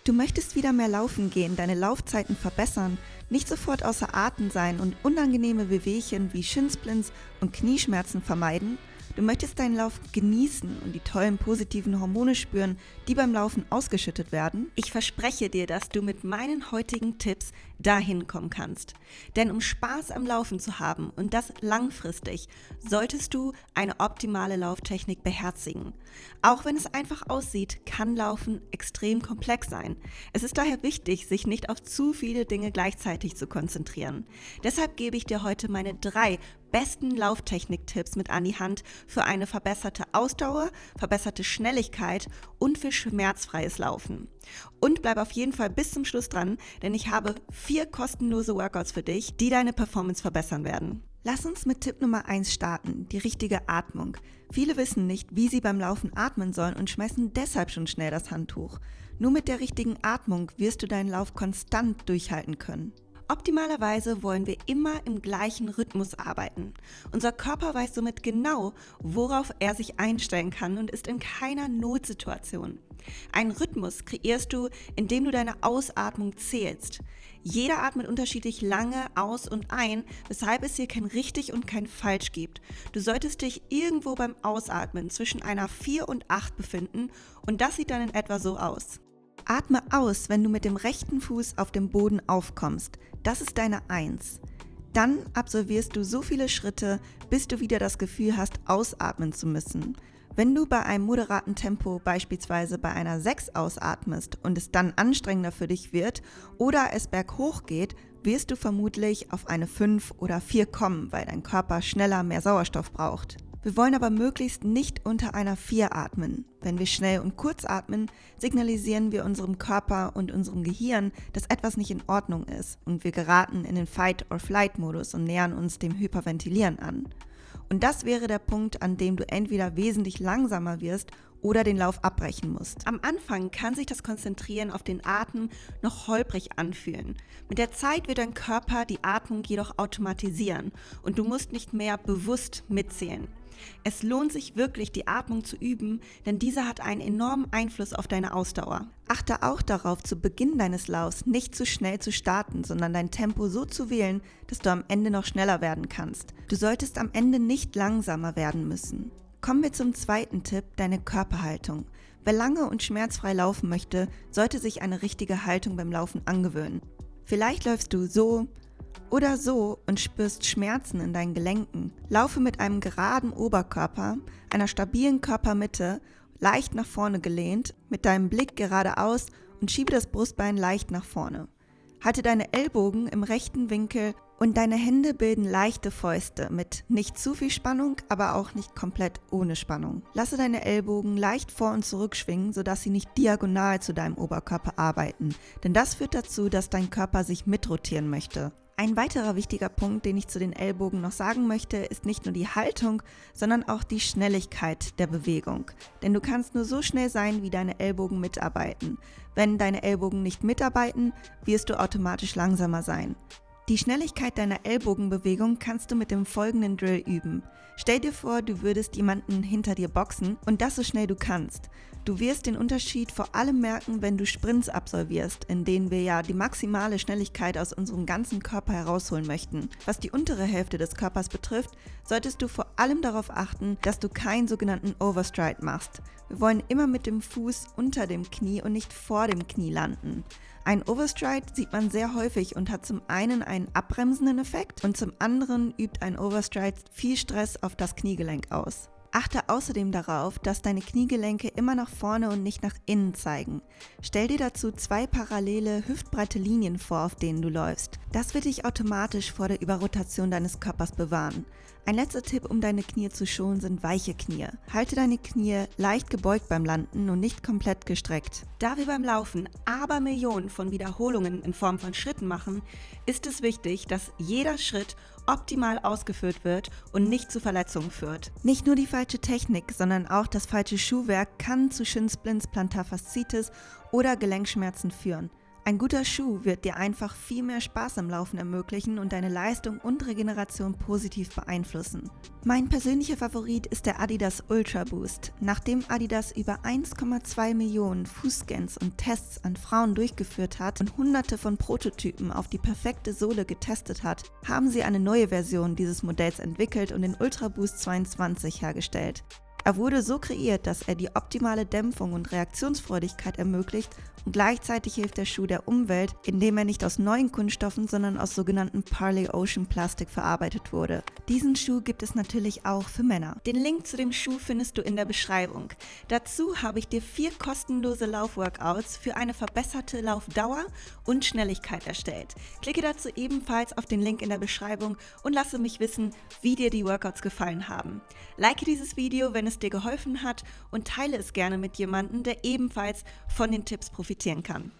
Du möchtest wieder mehr laufen gehen, deine Laufzeiten verbessern, nicht sofort außer Atem sein und unangenehme Wehwehchen wie Shinsplints und Knieschmerzen vermeiden? Du möchtest deinen Lauf genießen und die tollen positiven Hormone spüren, die beim Laufen ausgeschüttet werden? Ich verspreche dir, dass du mit meinen heutigen Tipps dahin kommen kannst. Denn um Spaß am Laufen zu haben und das langfristig, solltest du eine optimale Lauftechnik beherzigen. Auch wenn es einfach aussieht, kann Laufen extrem komplex sein. Es ist daher wichtig, sich nicht auf zu viele Dinge gleichzeitig zu konzentrieren. Deshalb gebe ich dir heute meine 3 besten Lauftechnik-Tipps mit an die Hand für eine verbesserte Ausdauer, verbesserte Schnelligkeit und für schmerzfreies Laufen. Und bleib auf jeden Fall bis zum Schluss dran, denn ich habe 4 kostenlose Workouts für dich, die deine Performance verbessern werden. Lass uns mit Tipp Nummer 1 starten, die richtige Atmung. Viele wissen nicht, wie sie beim Laufen atmen sollen und schmeißen deshalb schon schnell das Handtuch. Nur mit der richtigen Atmung wirst du deinen Lauf konstant durchhalten können. Optimalerweise wollen wir immer im gleichen Rhythmus arbeiten. Unser Körper weiß somit genau, worauf er sich einstellen kann und ist in keiner Notsituation. Einen Rhythmus kreierst du, indem du deine Ausatmung zählst. Jeder atmet unterschiedlich lange aus und ein, weshalb es hier kein richtig und kein falsch gibt. Du solltest dich irgendwo beim Ausatmen zwischen einer 4 und 8 befinden und das sieht dann in etwa so aus. Atme aus, wenn du mit dem rechten Fuß auf dem Boden aufkommst. Das ist deine 1. Dann absolvierst du so viele Schritte, bis du wieder das Gefühl hast, ausatmen zu müssen. Wenn du bei einem moderaten Tempo beispielsweise bei einer 6 ausatmest und es dann anstrengender für dich wird oder es berghoch geht, wirst du vermutlich auf eine 5 oder 4 kommen, weil dein Körper schneller mehr Sauerstoff braucht. Wir wollen aber möglichst nicht unter einer 4 atmen. Wenn wir schnell und kurz atmen, signalisieren wir unserem Körper und unserem Gehirn, dass etwas nicht in Ordnung ist und wir geraten in den Fight-or-Flight-Modus und nähern uns dem Hyperventilieren an. Und das wäre der Punkt, an dem du entweder wesentlich langsamer wirst oder den Lauf abbrechen musst. Am Anfang kann sich das Konzentrieren auf den Atem noch holprig anfühlen. Mit der Zeit wird dein Körper die Atmung jedoch automatisieren und du musst nicht mehr bewusst mitzählen. Es lohnt sich wirklich, die Atmung zu üben, denn diese hat einen enormen Einfluss auf deine Ausdauer. Achte auch darauf, zu Beginn deines Laufs nicht zu schnell zu starten, sondern dein Tempo so zu wählen, dass du am Ende noch schneller werden kannst. Du solltest am Ende nicht langsamer werden müssen. Kommen wir zum zweiten Tipp, deine Körperhaltung. Wer lange und schmerzfrei laufen möchte, sollte sich eine richtige Haltung beim Laufen angewöhnen. Vielleicht läufst du so oder so und spürst Schmerzen in deinen Gelenken. Laufe mit einem geraden Oberkörper, einer stabilen Körpermitte, leicht nach vorne gelehnt, mit deinem Blick geradeaus und schiebe das Brustbein leicht nach vorne. Halte deine Ellbogen im rechten Winkel und deine Hände bilden leichte Fäuste mit nicht zu viel Spannung, aber auch nicht komplett ohne Spannung. Lasse deine Ellbogen leicht vor und zurück schwingen, sodass sie nicht diagonal zu deinem Oberkörper arbeiten, denn das führt dazu, dass dein Körper sich mitrotieren möchte. Ein weiterer wichtiger Punkt, den ich zu den Ellbogen noch sagen möchte, ist nicht nur die Haltung, sondern auch die Schnelligkeit der Bewegung. Denn du kannst nur so schnell sein, wie deine Ellbogen mitarbeiten. Wenn deine Ellbogen nicht mitarbeiten, wirst du automatisch langsamer sein. Die Schnelligkeit deiner Ellbogenbewegung kannst du mit dem folgenden Drill üben. Stell dir vor, du würdest jemanden hinter dir boxen und das so schnell du kannst. Du wirst den Unterschied vor allem merken, wenn du Sprints absolvierst, in denen wir ja die maximale Schnelligkeit aus unserem ganzen Körper herausholen möchten. Was die untere Hälfte des Körpers betrifft, solltest du vor allem darauf achten, dass du keinen sogenannten Overstride machst. Wir wollen immer mit dem Fuß unter dem Knie und nicht vor dem Knie landen. Ein Overstride sieht man sehr häufig und hat zum einen einen abbremsenden Effekt und zum anderen übt ein Overstride viel Stress auf das Kniegelenk aus. Achte außerdem darauf, dass deine Kniegelenke immer nach vorne und nicht nach innen zeigen. Stell dir dazu 2 parallele, hüftbreite Linien vor, auf denen du läufst. Das wird dich automatisch vor der Überrotation deines Körpers bewahren. Ein letzter Tipp, um deine Knie zu schonen, sind weiche Knie. Halte deine Knie leicht gebeugt beim Landen und nicht komplett gestreckt. Da wir beim Laufen Abermillionen von Wiederholungen in Form von Schritten machen, ist es wichtig, dass jeder Schritt optimal ausgeführt wird und nicht zu Verletzungen führt. Nicht nur die falsche Technik, sondern auch das falsche Schuhwerk kann zu Shinsplints, Plantarfaszitis oder Gelenkschmerzen führen. Ein guter Schuh wird dir einfach viel mehr Spaß am Laufen ermöglichen und deine Leistung und Regeneration positiv beeinflussen. Mein persönlicher Favorit ist der Adidas Ultra Boost. Nachdem Adidas über 1,2 Millionen Fußscans und Tests an Frauen durchgeführt hat und hunderte von Prototypen auf die perfekte Sohle getestet hat, haben sie eine neue Version dieses Modells entwickelt und den Ultra Boost 22 hergestellt. Er wurde so kreiert, dass er die optimale Dämpfung und Reaktionsfreudigkeit ermöglicht und gleichzeitig hilft der Schuh der Umwelt, indem er nicht aus neuen Kunststoffen, sondern aus sogenannten Parley Ocean Plastik verarbeitet wurde. Diesen Schuh gibt es natürlich auch für Männer. Den Link zu dem Schuh findest du in der Beschreibung. Dazu habe ich dir 4 kostenlose Laufworkouts für eine verbesserte Laufdauer und Schnelligkeit erstellt. Klicke dazu ebenfalls auf den Link in der Beschreibung und lasse mich wissen, wie dir die Workouts gefallen haben. Like dieses Video, wenn es dir geholfen hat, und teile es gerne mit jemandem, der ebenfalls von den Tipps profitieren kann.